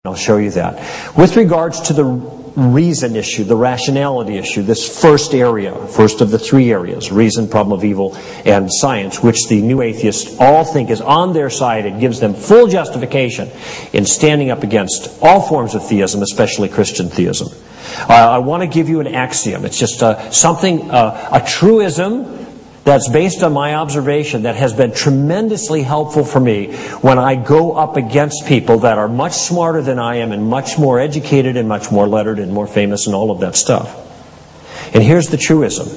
I'll show you that. With regards to the reason issue, the rationality issue, this first area, first of the three areas, reason, problem of evil, and science, which the new atheists all think is on their side, it gives them full justification in standing up against all forms of theism, especially Christian theism. I want to give you an axiom. It's just a truism that's based on my observation that has been tremendously helpful for me when I go up against people that are much smarter than I am and much more educated and much more lettered and more famous and all of that stuff. And here's the truism.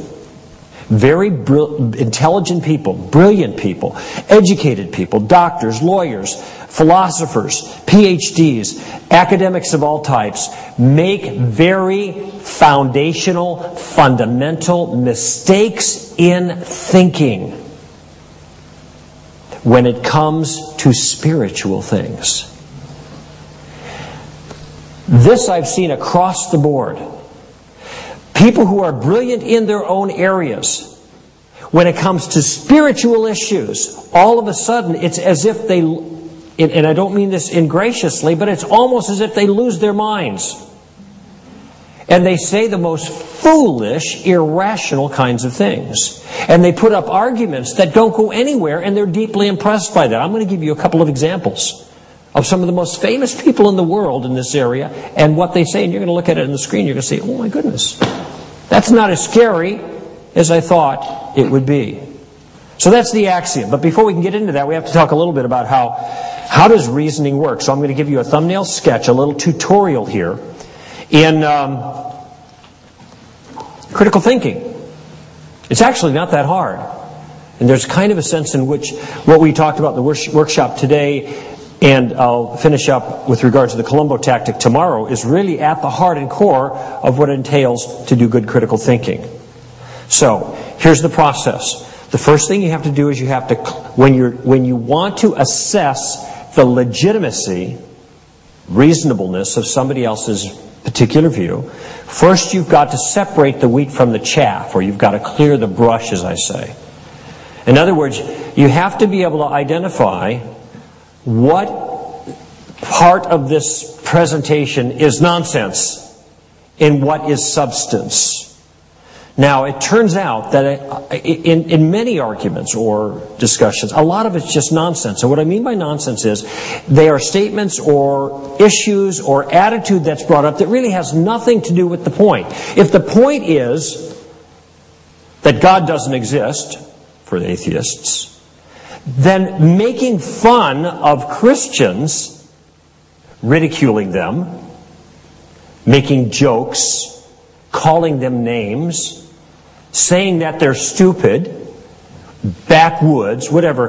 Very intelligent people, brilliant people, educated people, doctors, lawyers, philosophers, PhDs, academics of all types, make very foundational, fundamental mistakes in thinking when it comes to spiritual things. This I've seen across the board. People who are brilliant in their own areas, when it comes to spiritual issues, all of a sudden it's as if they, and I don't mean this ingraciously, but it's almost as if they lose their minds. And they say the most foolish, irrational kinds of things. And they put up arguments that don't go anywhere, and they're deeply impressed by that. I'm going to give you a couple of examples of some of the most famous people in the world in this area, and what they say, and you're going to look at it on the screen, you're going to say, oh my goodness, that's not as scary as I thought it would be. So that's the axiom. But before we can get into that, we have to talk a little bit about how does reasoning work. So I'm going to give you a thumbnail sketch, a little tutorial here in critical thinking. It's actually not that hard. And there's kind of a sense in which what we talked about in the workshop today, and I'll finish up with regard to the Columbo tactic tomorrow, is really at the heart and core of what it entails to do good critical thinking. So, here's the process. The first thing you have to do is you have to, when you want to assess the legitimacy, reasonableness of somebody else's particular view, first you've got to separate the wheat from the chaff, or you've got to clear the brush, as I say. In other words, you have to be able to identify what part of this presentation is nonsense and what is substance. Now, it turns out that in many arguments or discussions, a lot of it's just nonsense. And what I mean by nonsense is they are statements or issues or attitude that's brought up that really has nothing to do with the point. If the point is that God doesn't exist, for the atheists, then making fun of Christians, ridiculing them, making jokes, calling them names, saying that they're stupid, backwoods, whatever.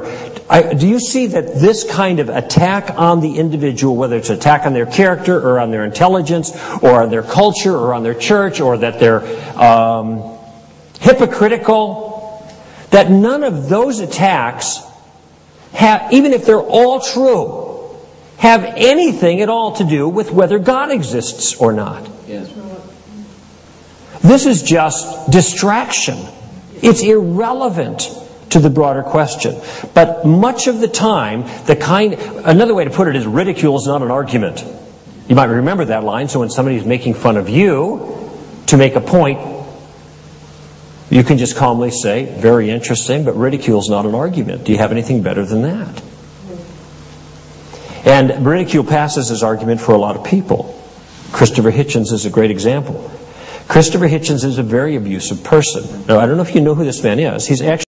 Do you see that this kind of attack on the individual, whether it's an attack on their character or on their intelligence or on their culture or on their church, or that they're hypocritical, that none of those attacks have, even if they're all true, have anything at all to do with whether God exists or not. Yes. This is just distraction. It's irrelevant to the broader question. But much of the time, another way to put it is ridicule is not an argument. You might remember that line, so when somebody's making fun of you to make a point, you can just calmly say, very interesting, but ridicule is not an argument. Do you have anything better than that? And ridicule passes as argument for a lot of people. Christopher Hitchens is a great example. Christopher Hitchens is a very abusive person. Now, I don't know if you know who this man is. He's actually